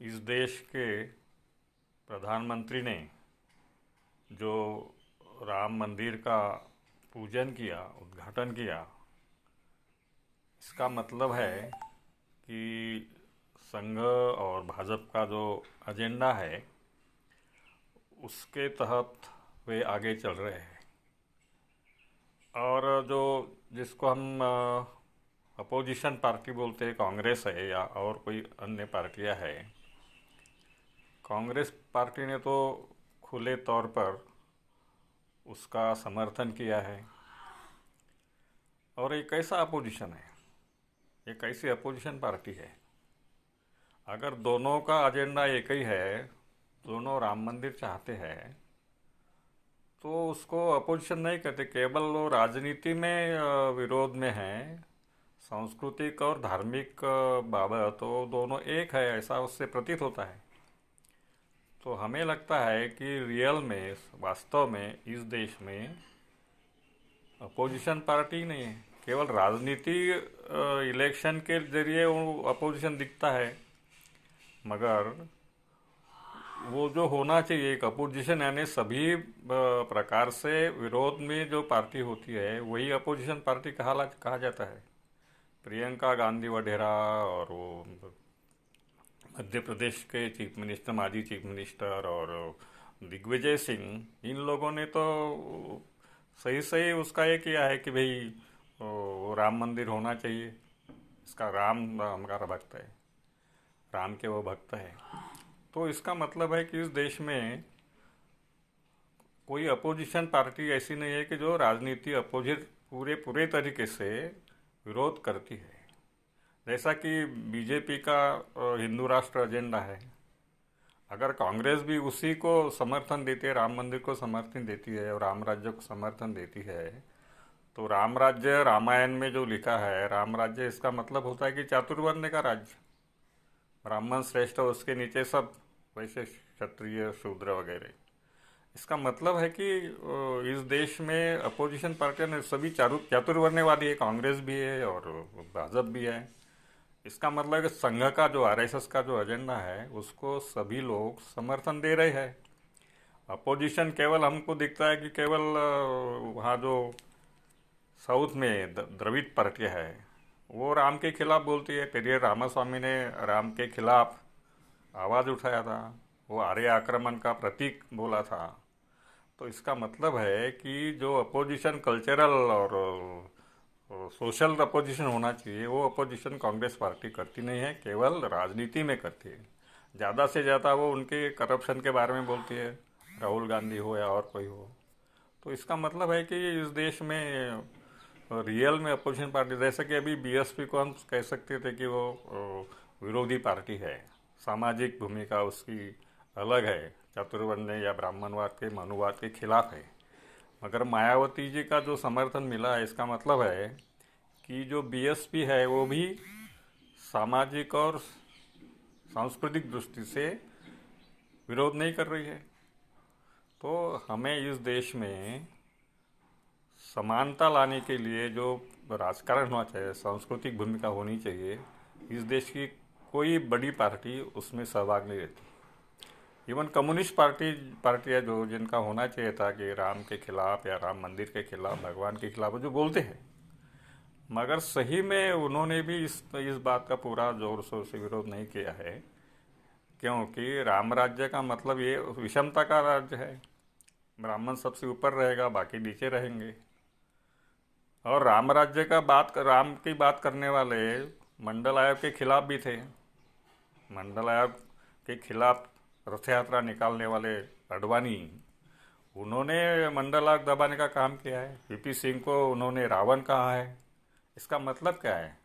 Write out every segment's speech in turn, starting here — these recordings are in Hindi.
इस देश के प्रधानमंत्री ने जो राम मंदिर का पूजन किया, उद्घाटन किया, इसका मतलब है कि संघ और भाजपा का जो एजेंडा है उसके तहत वे आगे चल रहे हैं। और जो जिसको हम अपोजिशन पार्टी बोलते हैं, कांग्रेस है या और कोई अन्य पार्टियां हैं, कांग्रेस पार्टी ने तो खुले तौर पर उसका समर्थन किया है। और ये कैसा अपोजिशन है, ये कैसी अपोजिशन पार्टी है? अगर दोनों का एजेंडा एक ही है, दोनों राम मंदिर चाहते हैं, तो उसको अपोजिशन नहीं कहते। केवल वो राजनीति में विरोध में हैं। सांस्कृतिक और धार्मिक बाबत तो दोनों एक है, ऐसा उससे प्रतीत होता है। तो हमें लगता है कि रियल में, वास्तव में इस देश में अपोजिशन पार्टी नहीं है। केवल राजनीति, इलेक्शन के जरिए वो अपोजिशन दिखता है, मगर वो जो होना चाहिए एक अपोजिशन, यानी सभी प्रकार से विरोध में जो पार्टी होती है वही अपोजिशन पार्टी कहा जाता है। प्रियंका गांधी वडेरा और वो मध्य प्रदेश के चीफ मिनिस्टर, माजी चीफ मिनिस्टर, और दिग्विजय सिंह, इन लोगों ने तो सही सही उसका ये किया है कि भाई वो राम मंदिर होना चाहिए। इसका राम हमारा भक्त है, राम के वो भक्त है। तो इसका मतलब है कि इस देश में कोई अपोजिशन पार्टी ऐसी नहीं है कि जो राजनीति अपोजिट पूरे पूरे तरीके से विरोध करती है। जैसा कि बीजेपी का हिंदू राष्ट्र एजेंडा है, अगर कांग्रेस भी उसी को समर्थन देती है, राम मंदिर को समर्थन देती है और राम राज्य को समर्थन देती है, तो राम राज्य रामायण में जो लिखा है राम राज्य, इसका मतलब होता है कि चातुर्वर्ण का राज्य। ब्राह्मण श्रेष्ठ, उसके नीचे सब वैसे क्षत्रिय शूद्र वगैरह। इसका मतलब है कि इस देश में अपोजिशन पार्टियां ने सभी चातुर्वर्ण्यवादी है, कांग्रेस भी है और भाजपा भी है। इसका मतलब है कि संघ का जो आरएसएस का जो एजेंडा है उसको सभी लोग समर्थन दे रहे हैं। अपोजिशन केवल हमको दिखता है कि केवल वहाँ जो साउथ में द्रविड़ पार्टियां है वो राम के खिलाफ बोलती है। पेरियर रामास्वामी ने राम के खिलाफ आवाज़ उठाया था, वो आर्य आक्रमण का प्रतीक बोला था। तो इसका मतलब है कि जो अपोजिशन कल्चरल और सोशल अपोजिशन होना चाहिए, वो अपोजिशन कांग्रेस पार्टी करती नहीं है, केवल राजनीति में करती है। ज़्यादा से ज़्यादा वो उनके करप्शन के बारे में बोलती है, राहुल गांधी हो या और कोई हो। तो इसका मतलब है कि इस देश में रियल में अपोजिशन पार्टी, जैसे कि अभी बीएसपी को हम कह सकते थे कि वो विरोधी पार्टी है, सामाजिक भूमिका उसकी अलग है, चातुर्वर्ण या ब्राह्मणवाद के मनुवाद के खिलाफ है। मगर मायावती जी का जो समर्थन मिला है, इसका मतलब है कि जो बीएसपी है वो भी सामाजिक और सांस्कृतिक दृष्टि से विरोध नहीं कर रही है। तो हमें इस देश में समानता लाने के लिए जो राजकारण होना चाहिए, सांस्कृतिक भूमिका होनी चाहिए, इस देश की कोई बड़ी पार्टी उसमें सहभाग नहीं रहती। इवन कम्युनिस्ट पार्टियाँ जो जिनका होना चाहिए था कि राम के खिलाफ या राम मंदिर के खिलाफ, भगवान के खिलाफ, जो बोलते हैं, मगर सही में उन्होंने भी इस बात का पूरा जोर शोर से विरोध नहीं किया है, क्योंकि राम राज्य का मतलब ये विषमता का राज्य है। ब्राह्मण सबसे ऊपर रहेगा, बाकी नीचे रहेंगे। और राम राज्य का राम की बात करने वाले मंडल आयोग के खिलाफ भी थे। मंडल आयोग के खिलाफ रथ यात्रा निकालने वाले अडवाणी, उन्होंने मंडल आयोग दबाने का काम किया है। वीपी सिंह को उन्होंने रावण कहा है। इसका मतलब क्या है?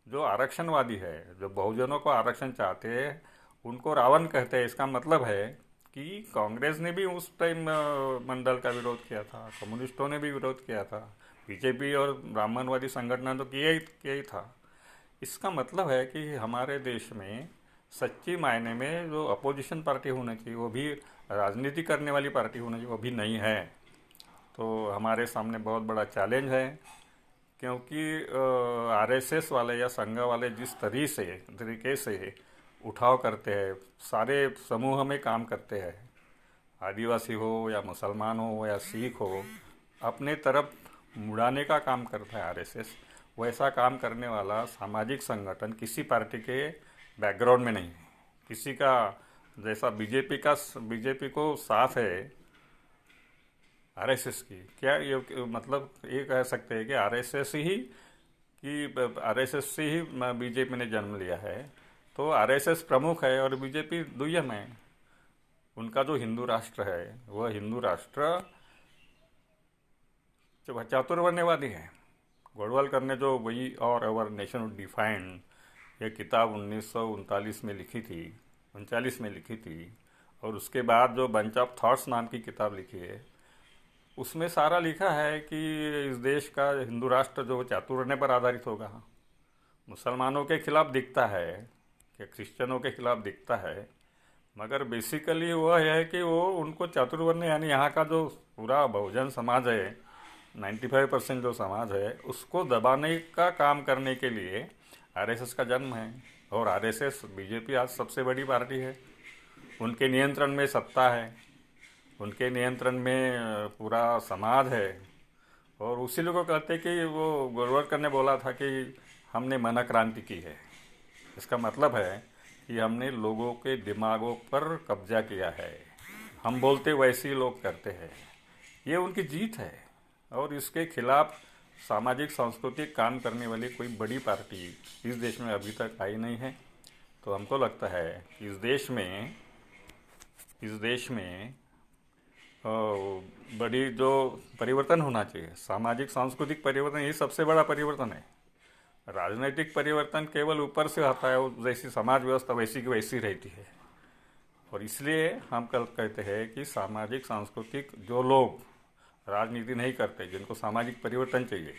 जो आरक्षणवादी है, जो बहुजनों को आरक्षण चाहते हैं, उनको रावण कहते हैं। इसका मतलब है कि कांग्रेस ने भी उस टाइम मंडल का विरोध किया था, कम्युनिस्टों ने भी विरोध किया था, बीजेपी और ब्राह्मणवादी संगठन तो किया ही था। इसका मतलब है कि हमारे देश में सच्ची मायने में जो अपोजिशन पार्टी होनी चाहिए, वो भी राजनीति करने वाली पार्टी होनी चाहिए, वो भी नहीं है। तो हमारे सामने बहुत बड़ा चैलेंज है, क्योंकि आरएसएस वाले या संघ वाले जिस तरीके से उठाव करते हैं, सारे समूह में काम करते हैं, आदिवासी हो या मुसलमान हो या सिख हो, अपने तरफ मुड़ाने का काम करता है आरएसएस। वैसा काम करने वाला सामाजिक संगठन किसी पार्टी के बैकग्राउंड में नहीं है। किसी का जैसा बीजेपी को साथ है आरएसएस की, क्या ये मतलब ये कह सकते हैं कि आरएसएस से ही बीजेपी ने जन्म लिया है? तो आरएसएस प्रमुख है और बीजेपी दुय्यम है। उनका जो हिंदू राष्ट्र है वह हिंदू राष्ट्र जो चातुर्वर्ण्यवादी है। गोडवालकर ने जो वी और अवर नेशन डिफाइंड ये किताब 1939 में लिखी थी, 39 में लिखी थी, और उसके बाद जो बंच ऑफ थॉट्स नाम की किताब लिखी है, उसमें सारा लिखा है कि इस देश का हिंदू राष्ट्र जो चातुर्वर्ण्य पर आधारित होगा। मुसलमानों के खिलाफ दिखता है कि क्रिश्चियनों के खिलाफ दिखता है, मगर बेसिकली वह है कि वो उनको चातुर्वर्ण्य यानी यहाँ का जो पूरा बहुजन समाज है, 95% जो समाज है, उसको दबाने का काम करने के लिए आरएसएस का जन्म है। और आरएसएस, बीजेपी आज सबसे बड़ी पार्टी है, उनके नियंत्रण में सत्ता है, उनके नियंत्रण में पूरा समाज है। और उसी लोगों को कहते हैं कि वो गोलवलकर ने बोला था कि हमने मन क्रांति की है। इसका मतलब है कि हमने लोगों के दिमागों पर कब्जा किया है, हम बोलते वैसे ही लोग करते हैं। ये उनकी जीत है और इसके खिलाफ सामाजिक सांस्कृतिक काम करने वाली कोई बड़ी पार्टी इस देश में अभी तक आई नहीं है। तो हमको लगता है कि इस देश में बड़ी जो परिवर्तन होना चाहिए, सामाजिक सांस्कृतिक परिवर्तन, ये सबसे बड़ा परिवर्तन है। राजनीतिक परिवर्तन केवल ऊपर से आता है, वो जैसी समाज व्यवस्था वैसी की वैसी रहती है। और इसलिए हम कल कहते हैं कि सामाजिक सांस्कृतिक जो लोग राजनीति नहीं करते, जिनको सामाजिक परिवर्तन चाहिए,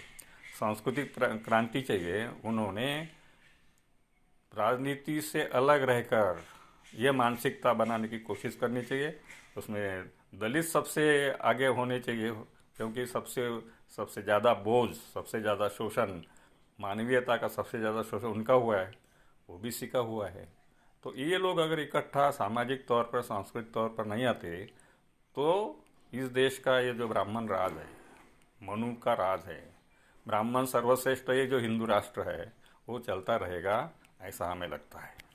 सांस्कृतिक क्रांति चाहिए, उन्होंने राजनीति से अलग रहकर ये मानसिकता बनाने की कोशिश करनी चाहिए। उसमें दलित सबसे आगे होने चाहिए, क्योंकि सबसे ज़्यादा बोझ, सबसे ज़्यादा शोषण, मानवीयता का सबसे ज़्यादा शोषण उनका हुआ है, ओबीसी का हुआ है। तो ये लोग अगर इकट्ठा सामाजिक तौर पर, सांस्कृतिक तौर पर नहीं आते, तो इस देश का ये जो ब्राह्मण राज है, मनु का राज है, ब्राह्मण सर्वश्रेष्ठ ये जो हिंदू राष्ट्र है, वो चलता रहेगा, ऐसा हमें लगता है।